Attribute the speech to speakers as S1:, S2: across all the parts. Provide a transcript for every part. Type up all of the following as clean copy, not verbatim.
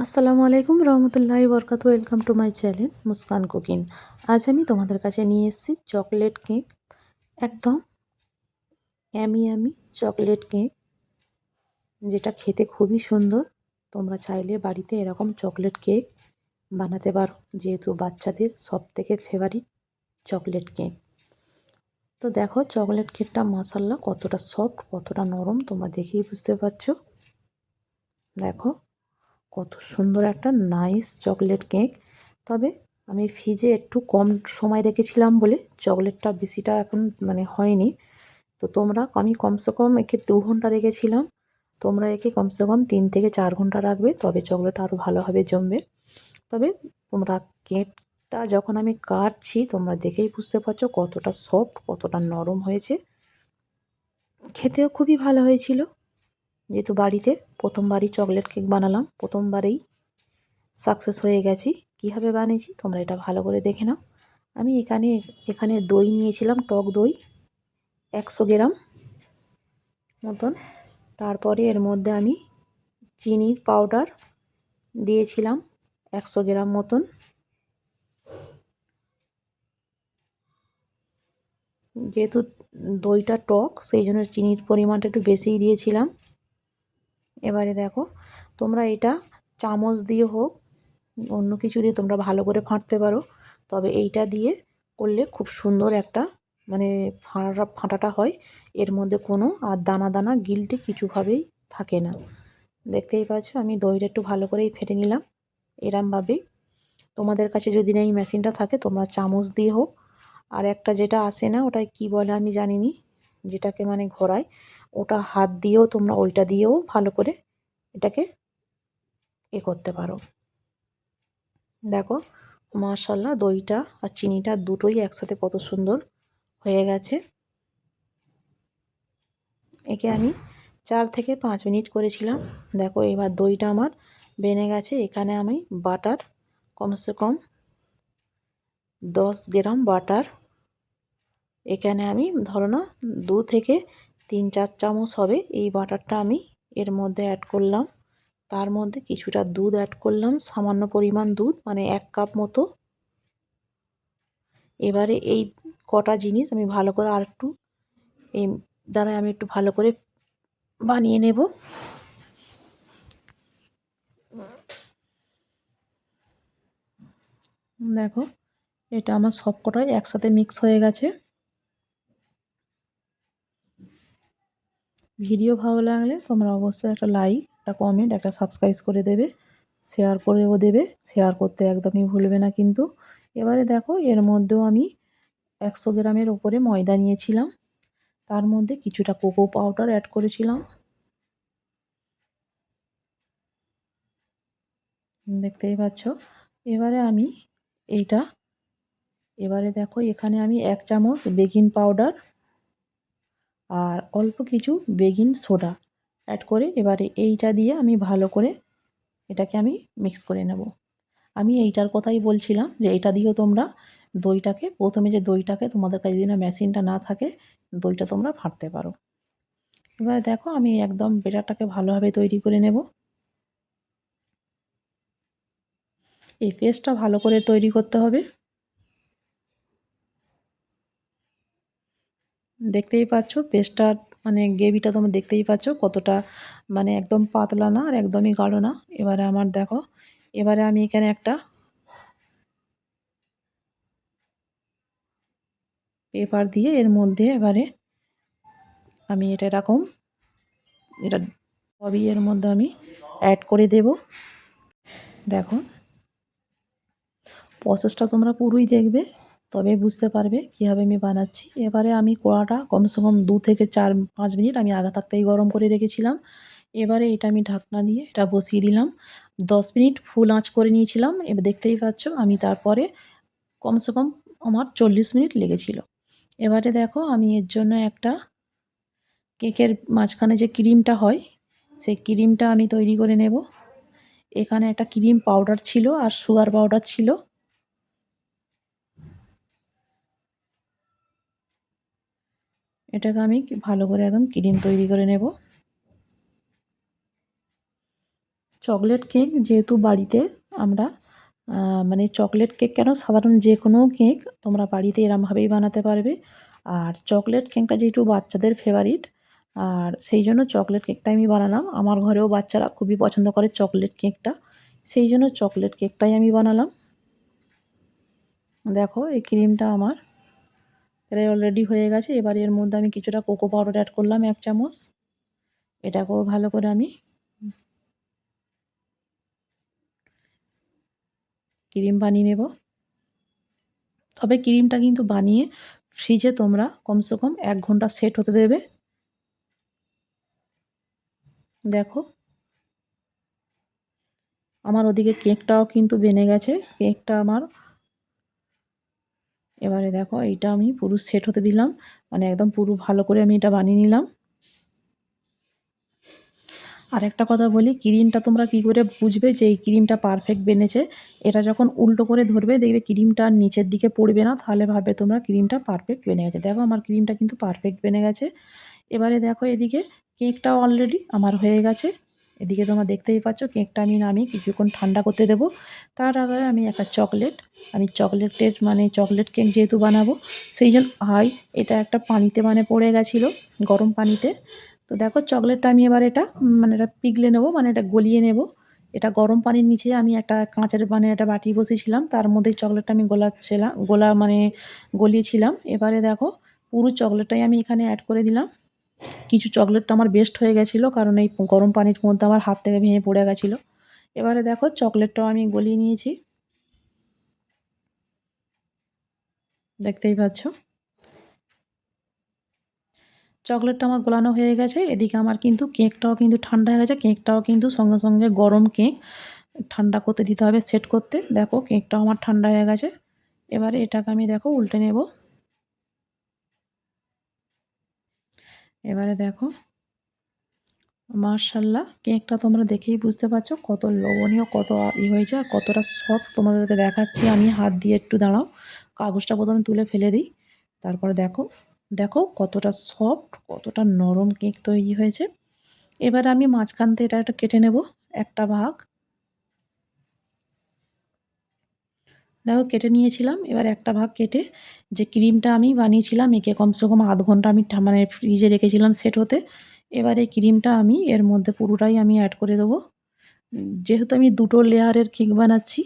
S1: আসসালামু আলাইকুম রহমতুল্লাহি বরকাতু। Welcome to my channel Muskan cooking. আজ আমি তোমাদের কাছে নিয়ে এসেছি চকলেট কেক। একদম ইয়ামি ইয়ামি চকলেট কেক, যেটা খেতে খুবই সুন্দর। তোমরা চাইলে বাড়িতে এরকম চকলেট কেক বানাতে পারো, যেহেতু বাচ্চাদের সবথেকে ফেভারিট চকলেট কেক। তো দেখো চকলেট কেকটা মাশাআল্লাহ কতটা সফট, কতটা নরম, তোমরা দেখেই বুঝতে পারছো। দেখো কত সুন্দর একটা নাইস চকলেট কেক। তবে আমি ফ্রিজে একটু কম সময় রেখেছিলাম বলে চকলেটটা বেশিটা এখন হয়নি। তো আমি কমসে কম একে 2 ঘন্টা রেখেছিলাম। তোমরা একে কমসে কম 3 থেকে 4 ঘন্টা রাখবে, তবে চকলেট আরও ভালোভাবে জমবে। তবে তোমরা কেকটা যখন আমি কাটছি তোমরা দেখেই বুঝতে পারছো কতটা সফট, কতটা নরম হয়েছে। খেতেও খুবই ভালো হয়েছিল। যেহেতু বাড়িতে প্রথমবারই চকলেট কেক বানালাম, প্রথমবারেই সাকসেস হয়ে গেছি। কীভাবে বানিয়েছি তোমরা এটা ভালো করে দেখে নাও। আমি এখানে দই নিয়েছিলাম, টক দই 100 গ্রাম মতন। তারপরে এর মধ্যে আমি চিনির পাউডার দিয়েছিলাম 100 গ্রাম মতন। যেহেতু দইটা টক সেই জন্য চিনির পরিমাণটা একটু বেশিই দিয়েছিলাম। এবারে দেখো তোমরা এটা চামচ দিয়ে হোক অন্য কিছু দিয়ে তোমরা ভালো করে ফাটতে পারো, তবে এইটা দিয়ে করলে খুব সুন্দর একটা ফাটাটা হয়। এর মধ্যে কোনো আর দানা দানা গিলটি কিছুভাবেই থাকে না। দেখতেই পাচ্ছ আমি দইটা একটু ভালো করেই ফেটে নিলাম এরমভাবেই। তোমাদের কাছে যদি না এই মেশিনটা থাকে তোমরা চামচ দিয়ে হোক, আর একটা যেটা আসে না ওটা কি বলে আমি জানি না, যেটাকে ঘোরায়, ওটা হাত দিয়েও তোমরা ওইটা দিয়েও ভালো করে এটাকে করতে পারো। দেখো মাশাআল্লাহ দইটা আর চিনিটা দুটোই একসাথে কত সুন্দর হয়ে গেছে। একে আমি 4 থেকে 5 মিনিট করেছিলাম। দেখো এবার দইটা আমার বেনে গেছে। এখানে আমি বাটার কমসে কম 10 গ্রাম বাটার, এখানে আমি ধরো না 2 থেকে 3-4 চামচ হবে এই বাটারটা আমি এর মধ্যে অ্যাড করলাম। তার মধ্যে কিছুটা দুধ অ্যাড করলাম, সামান্য পরিমাণ দুধ, 1 কাপ মতো। এবারে এই কটা জিনিস আমি ভালো করে আরেকটু এই দ্বারা আমি একটু ভালো করে বানিয়ে নেব। দেখো এটা আমার সব কটাই একসাথে মিক্স হয়ে গেছে। ভিডিও ভালো লাগলে তোমরা অবশ্যই একটা লাইক, একটা কমেন্ট, একটা সাবস্ক্রাইব করে দেবে, শেয়ার করেও দেবে। শেয়ার করতে একদমই ভুলবে না কিন্তু। এবারে দেখো এর মধ্যেও আমি 100 গ্রামের উপরে ময়দা নিয়েছিলাম, তার মধ্যে কিছুটা কোকো পাউডার অ্যাড করেছিলাম। দেখতেই পাচ্ছ। এবারে আমি এইটা এবারে দেখো এখানে আমি 1 চামচ বেকিং পাউডার আর অল্প কিছু বেকিং সোডা অ্যাড করে এবারে এইটা দিয়ে আমি ভালো করে এটাকে আমি মিক্স করে নেব। আমি এইটার কথাই বলছিলাম যে এটা দিয়েও তোমরা দইটাকে প্রথমে যে দইটাকে তোমাদের কাছে যদি না মেশিনটা না থাকে দইটা তোমরা ফাটতে পারো। এবার দেখো আমি একদম বেটারটাকে ভালোভাবে তৈরি করে নেব। এই পেস্টটা ভালো করে তৈরি করতে হবে। দেখতেই পাচ্ছ পেস্টটা গ্রেভিটা তোমরা দেখতেই পাচ্ছ কতটা একদম পাতলা না আর একদমই গাঢ় না। এবারে আমার দেখো এবারে আমি এখানে একটা পেপার দিয়ে এর মধ্যে এবারে আমি এটা সবই এর মধ্যে আমি অ্যাড করে দেব। দেখো প্রসেসটা তোমরা পুরোই দেখবে, তবে বুঝতে পারবে কীভাবে আমি বানাচ্ছি। এবারে আমি কড়াটা কমসে কম 2 থেকে 4-5 মিনিট আমি আগে থাকতেই গরম করে রেখেছিলাম। এবারে এটা আমি ঢাকনা দিয়ে এটা বসিয়ে দিলাম। 10 মিনিট ফুল আঁচ করে নিয়েছিলাম। এবার দেখতেই পাচ্ছ আমি তারপরে কমসে কম আমার 40 মিনিট লেগেছিল। এবারে দেখো আমি এর জন্য একটা কেকের মাঝখানে যে ক্রিমটা হয় সেই ক্রিমটা আমি তৈরি করে নেব। এখানে একটা ক্রিম পাউডার ছিল আর সুগার পাউডার ছিল। এটাকে আমি ভালো করে একদম ক্রিম তৈরি করে নেব। চকলেট কেক যেহেতু বাড়িতে আমরা মানে চকলেট কেক কেন সাধারণ যে কোনো কেক তোমরা বাড়িতে এরমভাবেই বানাতে পারবে। আর চকলেট কেকটা যেহেতু বাচ্চাদের ফেভারিট, আর সেই জন্য চকলেট কেকটা আমি বানালাম। আমার ঘরেও বাচ্চারা খুবই পছন্দ করে চকলেট কেকটা, সেই জন্য চকলেট কেকটাই আমি বানালাম। দেখো এই ক্রিমটা আমার প্রায় অলরেডি হয়ে গেছে। এবার এর মধ্যে আমি কিছুটা কোকো পাউডার অ্যাড করলাম 1 চামচ। এটাকেও ভালো করে আমি ক্রিম বানিয়ে নেব। তবে ক্রিমটা কিন্তু বানিয়ে ফ্রিজে তোমরা কমসে কম 1 ঘন্টা সেট হতে দেবে। দেখো আমার ওদিকে কেকটাও কিন্তু বেনে গেছে। কেকটা আমার এবারে দেখো এইটা আমি পুরো সেট হতে দিলাম, মানে একদম পুরো ভালো করে আমি এটা বানিয়ে নিলাম। আর একটা কথা বলি, ক্রিমটা তোমরা কি করে বুঝবে যে এই ক্রিমটা পারফেক্ট বেনেছে? এটা যখন উল্টো করে ধরবে দেখবে ক্রিমটা নিচের দিকে পড়বে না, তাহলে ভাববে তোমরা ক্রিমটা পারফেক্ট বেনে গেছে। দেখো আমার ক্রিমটা কিন্তু পারফেক্ট বেনে গেছে। এবারে দেখো এদিকে কেকটাও অলরেডি আমার হয়ে গেছে। এদিকে তোমরা দেখতেই পাচ্ছ কেকটা আমি নামিয়ে কিছুক্ষণ ঠান্ডা করতে দেবো। তার আগে আমি একটা চকলেটের মানে চকলেট কেক যেহেতু বানাবো সেই জন্য এটা একটা পানিতে মানে পড়ে গেছিলো, গরম পানিতে। তো দেখো চকলেটটা আমি এবার এটা মানে এটা পিঘলে নেবো, মানে এটা গলিয়ে নেব। এটা গরম পানির নিচে আমি একটা কাঁচের মানে একটা বাটি বসিয়েছিলাম, তার মধ্যে চকলেটটা আমি মানে গলিয়েছিলাম। এবারে দেখো পুরো চকলেটটাই আমি এখানে অ্যাড করে দিলাম। কিছু চকলেটটা আমার বেস্ট হয়ে গেছিলো, কারণ এই গরম পানির মধ্যে আমার হাত থেকে ভেঙে পড়ে গেছিলো। এবারে দেখো চকলেটটাও আমি গলিয়ে নিয়েছি, দেখতেই পাচ্ছ। চকলেটটা আমার গলানো হয়ে গেছে। এদিকে আমার কিন্তু কেকটাও কিন্তু ঠান্ডা হয়ে গেছে। কেকটাও কিন্তু সঙ্গে সঙ্গে গরম কেক ঠান্ডা করতে দিতে হবে, সেট করতে। দেখো কেকটাও আমার ঠান্ডা হয়ে গেছে। এবারে এটাকে আমি দেখো উল্টে নেব। এবারে দেখো মাশাআল্লাহ কেকটা তোমরা দেখেই বুঝতে পারছো কত লোভনীয়, কত হয়েছে আর কতটা সফট। তোমাদেরকে দেখাচ্ছি আমি হাত দিয়ে, একটু দাঁড়াও। কাগজটা প্রথমে তুলে ফেলে দিই, তারপরে দেখো দেখো কতটা সফট, কতটা নরম কেক তৈরি হয়েছে। এবার আমি মাঝখান থেকে এটা একটা কেটে নেব, একটা ভাগ। দেখো কেটে নিয়েছিলাম। এবার একটা ভাগ কেটে যে ক্রিমটা আমি বানিয়েছিলাম একে কমসে কম আধ ঘন্টা আমি মানে ফ্রিজে রেখেছিলাম সেট হতে। এবার এই ক্রিমটা আমি এর মধ্যে পুরোটাই আমি অ্যাড করে দেবো। যেহেতু আমি 2টো লেয়ারের কেক বানাচ্ছি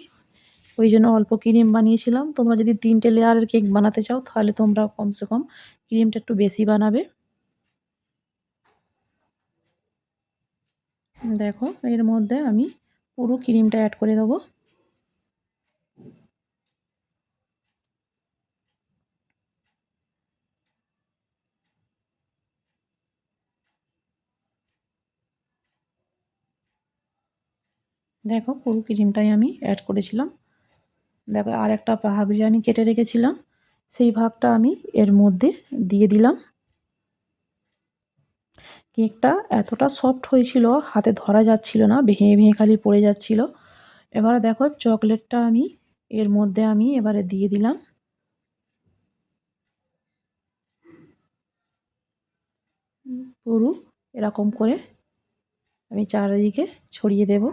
S1: ওই জন্য অল্প ক্রিম বানিয়েছিলাম। তোমরা যদি 3টে লেয়ারের কেক বানাতে চাও তাহলে তোমরা কমসে কম ক্রিমটা একটু বেশি বানাবে। দেখো এর মধ্যে আমি পুরো ক্রিমটা অ্যাড করে দেবো। দেখো পুরো ক্রিমটাই আমি অ্যাড করেছিলাম। দেখো আর একটা ভাগ যে আমি কেটে রেখেছিলাম সেই ভাগটা আমি এর মধ্যে দিয়ে দিলাম। কেকটা এতটা সফট হয়েছিল হাতে ধরা যাচ্ছিল না, ভেঙে ভেঙে খালি পড়ে যাচ্ছিল। এবারে দেখো চকলেটটা আমি এর মধ্যে আমি এবারে দিয়ে দিলাম। পুরো এরকম করে আমি চারিদিকে ছড়িয়ে দেব।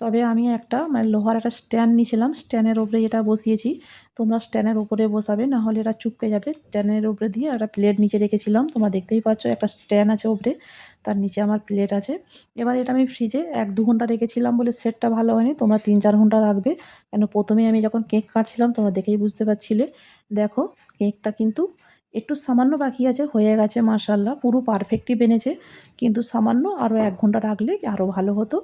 S1: তবে আমি একটা মানে লোহার একটা স্ট্যান্ড নিয়েছিলাম, স্ট্যান্ডের ওপরে এটা বসিয়েছি। তোমরা স্ট্যান্ডের উপরে বসাবে, না হলে এটা চুপকে যাবে। স্ট্যান্ডের উপরে দিয়ে একটা প্লেট নিচে রেখেছিলাম, তোমরা দেখতেই পাচ্ছ একটা স্ট্যান্ড আছে উপরে, তার নিচে আমার প্লেট আছে। এবার এটা আমি ফ্রিজে 1-2 ঘন্টা রেখেছিলাম বলে সেটটা ভালো হয়নি। তোমরা 3-4 ঘন্টা রাখবে, কেন প্রথমেই আমি যখন কেক কাটছিলাম তোমরা দেখেই বুঝতে পারছিলে। দেখো কেকটা কিন্তু একটু সামান্য বাকি আছে, হয়ে গেছে মাশাআল্লাহ, পুরো পারফেক্টই বেনেছে। কিন্তু সামান্য আরও 1 ঘন্টা রাখলে আরও ভালো হতো।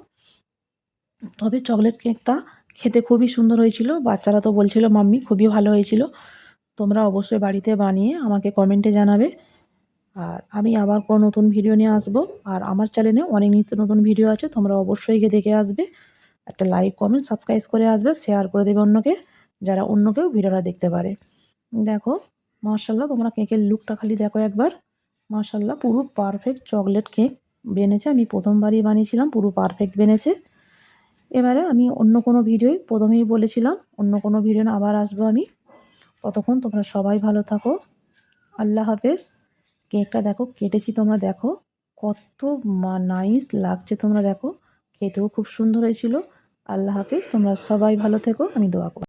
S1: তবে চকলেট কেকটা খেতে খুবই সুন্দর হয়েছিল। বাচ্চারা তো বলছিল মাম্মি খুবই ভালো হয়েছিল। তোমরা অবশ্যই বাড়িতে বানিয়ে আমাকে কমেন্টে জানাবে। আর আমি আবার কোনো নতুন ভিডিও নিয়ে আসবো। আর আমার চ্যানেলে অনেক নিত্য নতুন ভিডিও আছে, তোমরা অবশ্যই গিয়ে দেখে আসবে। একটা লাইক কমেন্ট সাবস্ক্রাইব করে আসবে, শেয়ার করে দেবে অন্যকে, যারা অন্য কেউ ভিডিওটা দেখতে পারে। দেখো মাশাআল্লাহ তোমরা কেকের লুকটা খালি দেখো একবার। মাশাআল্লাহ পুরো পারফেক্ট চকলেট কেক বেনেছে। আমি প্রথমবারই বানিয়েছিলাম, পুরো পারফেক্ট বেনেছে। এবারে আমি অন্য কোনো ভিডিওয় প্রথমেই বলেছিলাম অন্য কোনো ভিডিও আবার আসবো আমি। ততক্ষণ তোমরা সবাই ভালো থাকো। আল্লাহ হাফেজ। কেকটা দেখো কেটেছি, তোমরা দেখো কত নাইস লাগছে, তোমরা দেখো খেতেও খুব সুন্দর হয়েছিল। আল্লাহ হাফিজ, তোমরা সবাই ভালো থেকো, আমি দোয়া করি।